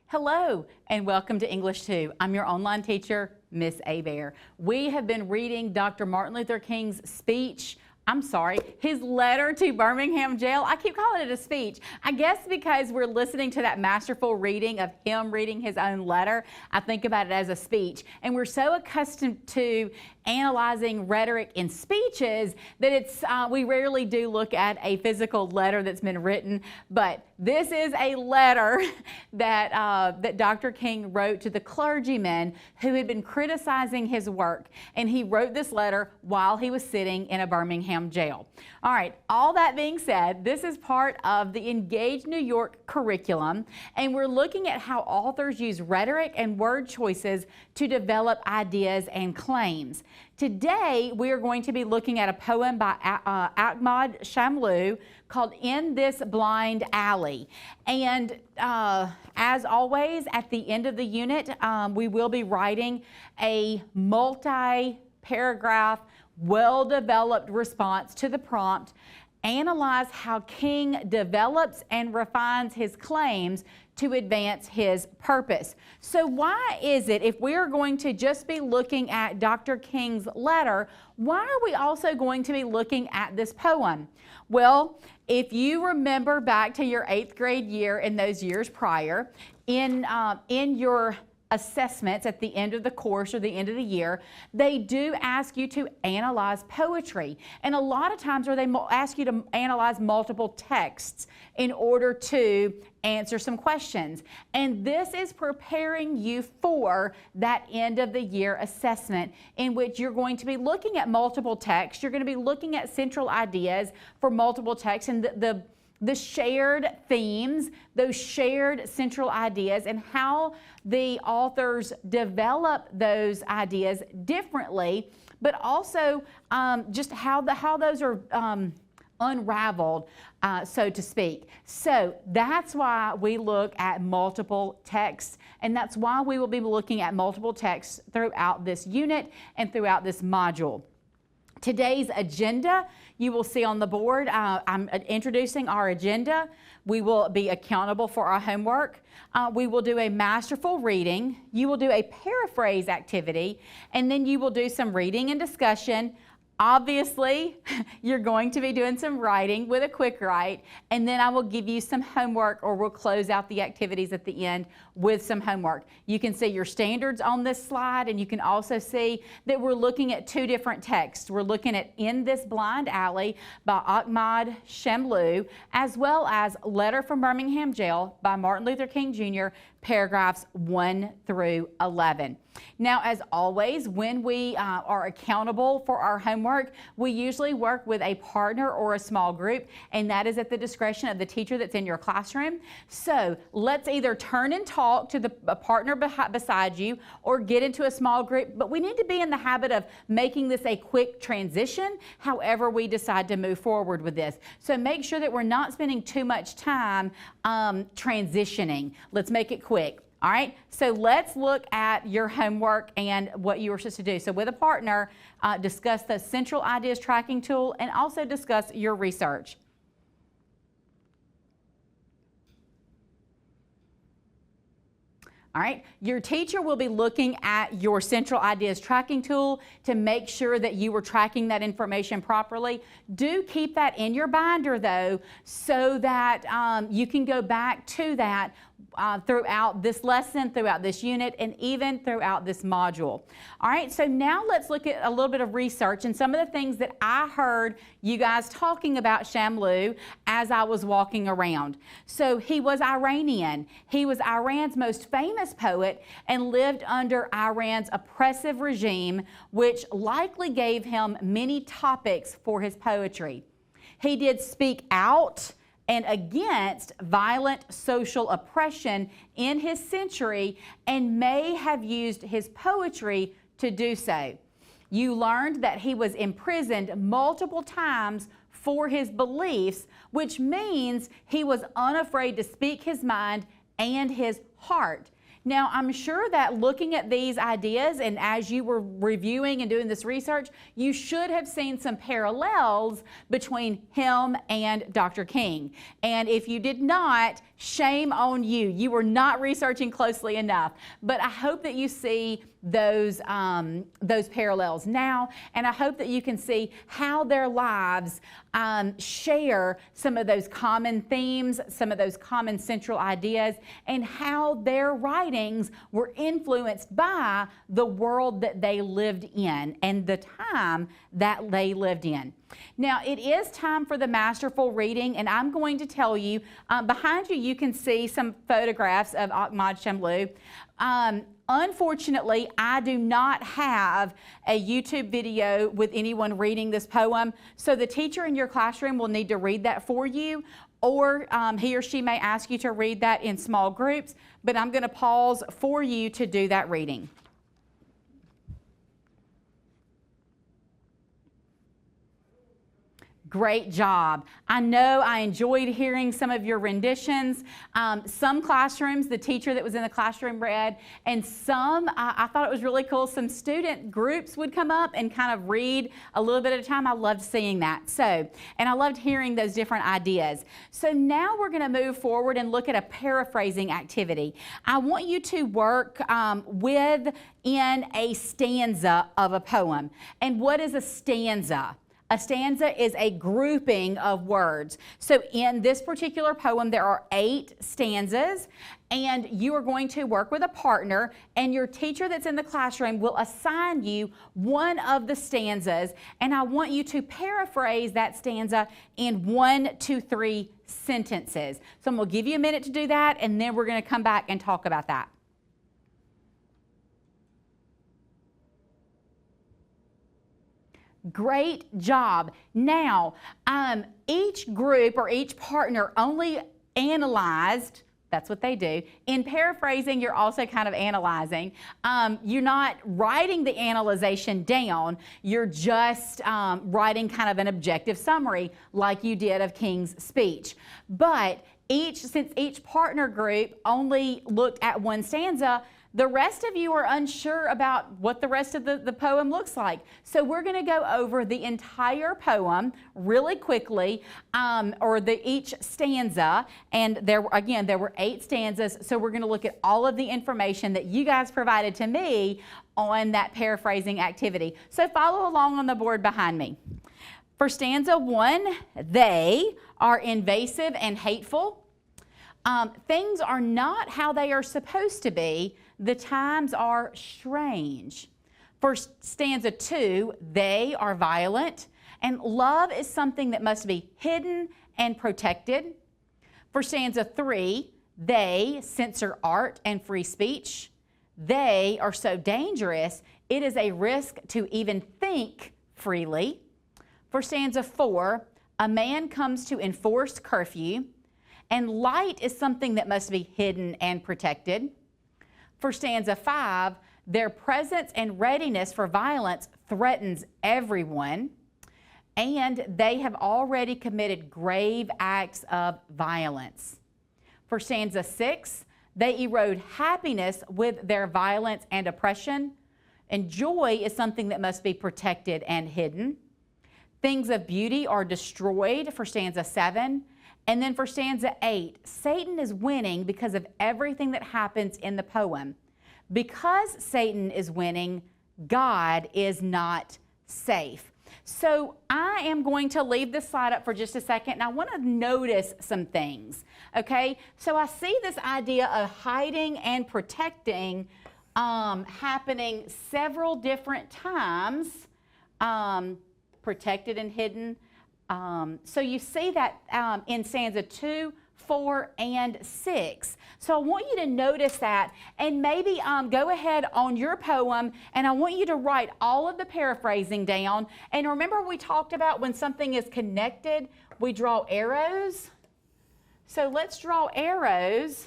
Hello and welcome to English 2. I'm your online teacher, Miss Abear. We have been reading Dr. Martin Luther King's his letter to Birmingham jail. I keep calling it a speech. I guess because we're listening to that masterful reading of him reading his own letter, I think about it as a speech. And we're so accustomed to analyzing rhetoric in speeches that we rarely do look at a physical letter that's been written. But this is a letter that Dr. King wrote to the clergyman who had been criticizing his work. And he wrote this letter while he was sitting in a Birmingham jail. All right, all that being said, this is part of the Engage New York curriculum, and we're looking at how authors use rhetoric and word choices to develop ideas and claims. Today, we are going to be looking at a poem by Ahmad Shamlu called In This Blind Alley. And as always, at the end of the unit, we will be writing a multi-paragraph, well-developed response to the prompt. Analyze how King develops and refines his claims to advance his purpose. So why is it, if we're going to just be looking at Dr. King's letter, why are we also going to be looking at this poem? Well, if you remember back to your 8th grade year and those years prior, in your assessments at the end of the course or the end of the year, they do ask you to analyze poetry. And a lot of times where they ask you to analyze multiple texts in order to answer some questions. And this is preparing you for that end of the year assessment in which you're going to be looking at multiple texts. You're going to be looking at central ideas for multiple texts and the shared themes, those shared central ideas, and how the authors develop those ideas differently, but also just how those are unraveled, so to speak. So that's why we look at multiple texts, and that's why we will be looking at multiple texts throughout this unit and throughout this module. Today's agenda, you will see on the board. I'm introducing our agenda. We will be accountable for our homework. We will do a masterful reading. You will do a paraphrase activity, and then you will do some reading and discussion. Obviously, you're going to be doing some writing with a quick write, and then I will give you some homework, or we'll close out the activities at the end with some homework. You can see your standards on this slide, and you can also see that we're looking at two different texts. We're looking at In This Blind Alley by Ahmad Shamlu, as well as Letter from Birmingham Jail by Martin Luther King Jr., paragraphs 1 through 11. Now, as always, when we are accountable for our homework, we usually work with a partner or a small group, and that is at the discretion of the teacher that's in your classroom. So let's either turn and talk to the partner beside you or get into a small group, but we need to be in the habit of making this a quick transition, however we decide to move forward with this. So make sure that we're not spending too much time transitioning. Let's make it quick. All right, so let's look at your homework and what you were supposed to do. So with a partner, discuss the Central Ideas Tracking Tool and also discuss your research. All right, your teacher will be looking at your Central Ideas Tracking Tool to make sure that you were tracking that information properly. Do keep that in your binder, though, so that you can go back to that throughout this lesson, throughout this unit, and even throughout this module. All right, so now let's look at a little bit of research and some of the things that I heard you guys talking about Shamlu as I was walking around. So he was Iranian. He was Iran's most famous poet and lived under Iran's oppressive regime, which likely gave him many topics for his poetry. He did speak out and against violent social oppression in his century and may have used his poetry to do so. You learned that he was imprisoned multiple times for his beliefs, which means he was unafraid to speak his mind and his heart. Now, I'm sure that looking at these ideas and as you were reviewing and doing this research, you should have seen some parallels between him and Dr. King. And if you did not, shame on you. You were not researching closely enough. But I hope that you see those parallels now, and I hope that you can see how their lives share some of those common themes, some of those common central ideas, and how their writings were influenced by the world that they lived in and the time that they lived in. Now, it is time for the masterful reading, and I'm going to tell you, behind you, you can see some photographs of Ahmad Shamlu. Unfortunately, I do not have a YouTube video with anyone reading this poem, so the teacher in your classroom will need to read that for you, or he or she may ask you to read that in small groups, but I'm going to pause for you to do that reading. Great job. I know I enjoyed hearing some of your renditions. Some classrooms, the teacher that was in the classroom read, and some, I thought it was really cool, some student groups would come up and kind of read a little bit at a time. I loved seeing that. So, and I loved hearing those different ideas. So now we're going to move forward and look at a paraphrasing activity. I want you to work within a stanza of a poem. And what is a stanza? A stanza is a grouping of words. So in this particular poem, there are 8 stanzas, and you are going to work with a partner, and your teacher that's in the classroom will assign you one of the stanzas, and I want you to paraphrase that stanza in 1 to 3 sentences. So I'm going to give you a minute to do that, and then we're going to come back and talk about that. Great job. Now, each group or each partner only analyzed, that's what they do. In paraphrasing, you're also kind of analyzing. You're not writing the analyzation down, you're just writing kind of an objective summary like you did of King's speech. But since each partner group only looked at one stanza, the rest of you are unsure about what the rest of the poem looks like. So we're going to go over the entire poem really quickly, or each stanza. And there were 8 stanzas. So we're going to look at all of the information that you guys provided to me on that paraphrasing activity. So follow along on the board behind me. For stanza 1, they are invasive and hateful. Things are not how they are supposed to be. The times are strange. For stanza 2, they are violent, and love is something that must be hidden and protected. For stanza 3, they censor art and free speech. They are so dangerous, it is a risk to even think freely. For stanza 4, a man comes to enforce curfew, and light is something that must be hidden and protected. For stanza 5, their presence and readiness for violence threatens everyone, and they have already committed grave acts of violence. For stanza 6, they erode happiness with their violence and oppression, and joy is something that must be protected and hidden. Things of beauty are destroyed for stanza 7. And then for stanza 8, Satan is winning because of everything that happens in the poem. Because Satan is winning, God is not safe. So I am going to leave this slide up for just a second, and I want to notice some things, okay? So I see this idea of hiding and protecting happening several different times, protected and hidden. So you see that in stanza 2, 4, and 6. So I want you to notice that, and maybe go ahead on your poem, and I want you to write all of the paraphrasing down. And remember, we talked about when something is connected, we draw arrows. So let's draw arrows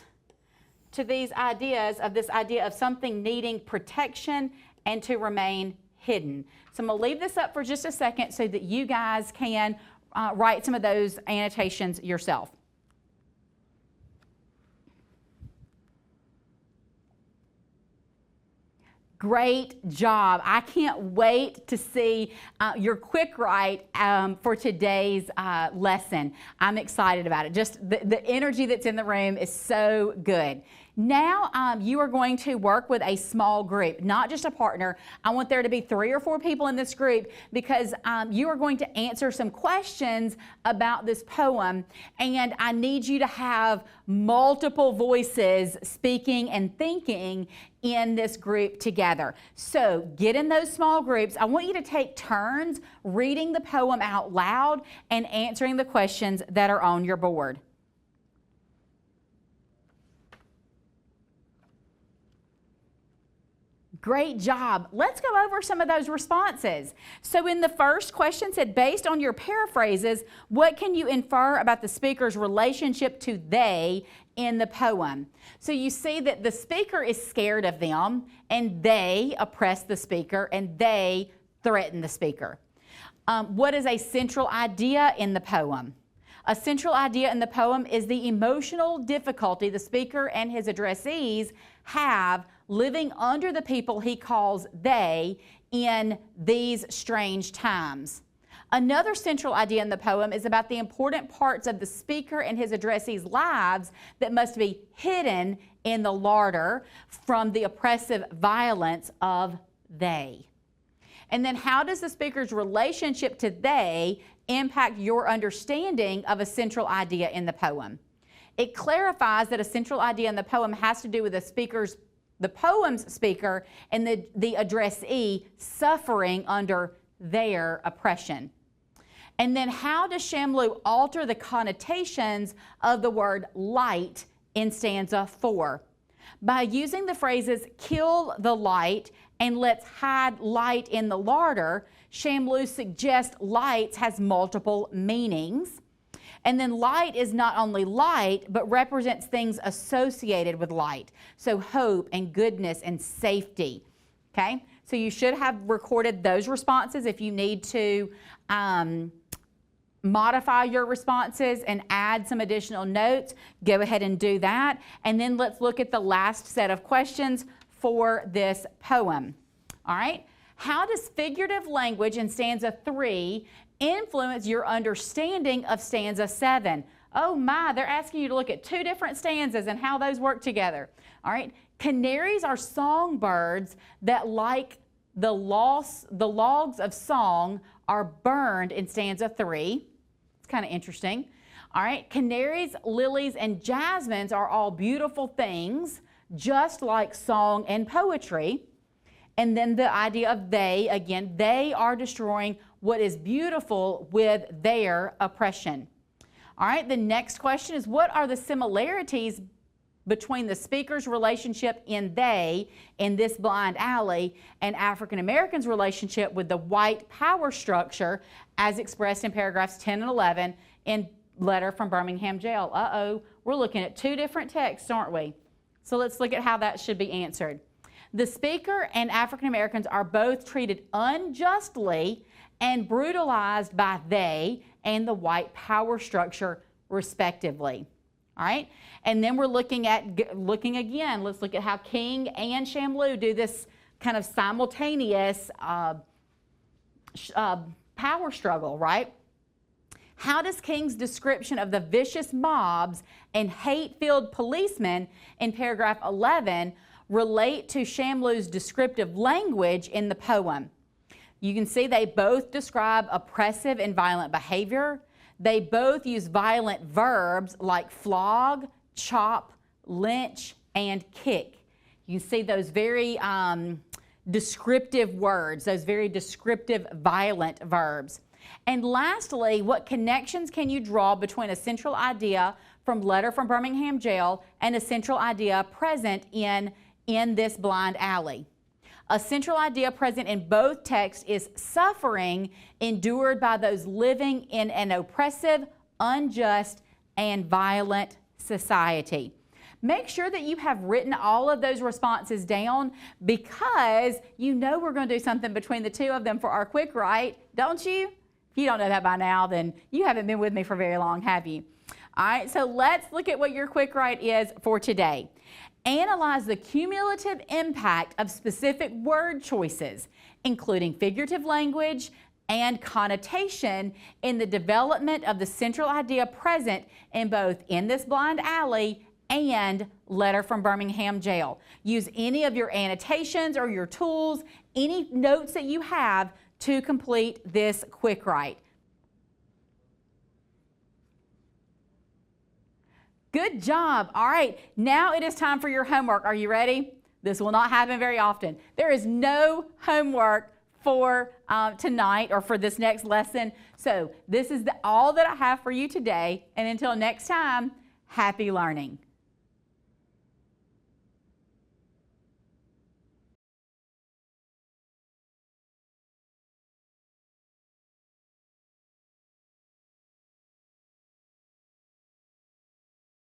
to these ideas of this idea of something needing protection and to remain hidden. So I'm going to leave this up for just a second so that you guys can write some of those annotations yourself. Great job. I can't wait to see your quick write for today's lesson. I'm excited about it. Just the energy that's in the room is so good. Now you are going to work with a small group, not just a partner. I want there to be 3 or 4 people in this group because you are going to answer some questions about this poem, and I need you to have multiple voices speaking and thinking in this group together. So get in those small groups. I want you to take turns reading the poem out loud and answering the questions that are on your board. Great job. Let's go over some of those responses. So in the first question said, based on your paraphrases, what can you infer about the speaker's relationship to they in the poem? So you see that the speaker is scared of them, and they oppress the speaker, and they threaten the speaker. What is a central idea in the poem? A central idea in the poem is the emotional difficulty the speaker and his addressees have living under the people he calls they in these strange times. Another central idea in the poem is about the important parts of the speaker and his addressees' lives that must be hidden in the larder from the oppressive violence of they. And then how does the speaker's relationship to they impact your understanding of a central idea in the poem? It clarifies that a central idea in the poem has to do with the poem's speaker and the addressee suffering under their oppression. And then how does Shamlu alter the connotations of the word light in stanza 4? By using the phrases kill the light and let's hide light in the larder, Shamlu suggests light has multiple meanings. And then light is not only light, but represents things associated with light. So hope and goodness and safety. Okay? So you should have recorded those responses. If you need to modify your responses and add some additional notes, go ahead and do that. And then let's look at the last set of questions for this poem. All right? How does figurative language in stanza 3 influence your understanding of stanza 7? Oh my, they're asking you to look at 2 different stanzas and how those work together. All right, canaries are songbirds that, like the logs of song, are burned in stanza 3. It's kind of interesting. All right, canaries, lilies, and jasmines are all beautiful things, just like song and poetry. And then the idea of they, again, they are destroying what is beautiful with their oppression. All right, the next question is, what are the similarities between the speaker's relationship in they, in this blind alley, and African Americans' relationship with the white power structure as expressed in paragraphs 10 and 11 in Letter from Birmingham Jail? Uh-oh, we're looking at 2 different texts, aren't we? So let's look at how that should be answered. The speaker and African Americans are both treated unjustly and brutalized by they and the white power structure, respectively. All right? And then we're looking again, let's look at how King and Shamlu do this kind of simultaneous power struggle, right? How does King's description of the vicious mobs and hate-filled policemen in paragraph 11 relate to Shamlu's descriptive language in the poem? You can see they both describe oppressive and violent behavior. They both use violent verbs like flog, chop, lynch, and kick. You can see those very descriptive words, those very descriptive violent verbs. And lastly, what connections can you draw between a central idea from Letter from Birmingham Jail and a central idea present in this blind alley? A central idea present in both texts is suffering endured by those living in an oppressive, unjust, and violent society. Make sure that you have written all of those responses down, because you know we're going to do something between the 2 of them for our quick write, don't you? If you don't know that by now, then you haven't been with me for very long, have you? All right, so let's look at what your quick write is for today. Analyze the cumulative impact of specific word choices, including figurative language and connotation, in the development of the central idea present in both In This Blind Alley and Letter from Birmingham Jail. Use any of your annotations or your tools, any notes that you have to complete this quick write. Good job. All right, now it is time for your homework. Are you ready? This will not happen very often. There is no homework for tonight or for this next lesson. So this is all that I have for you today. And until next time, happy learning.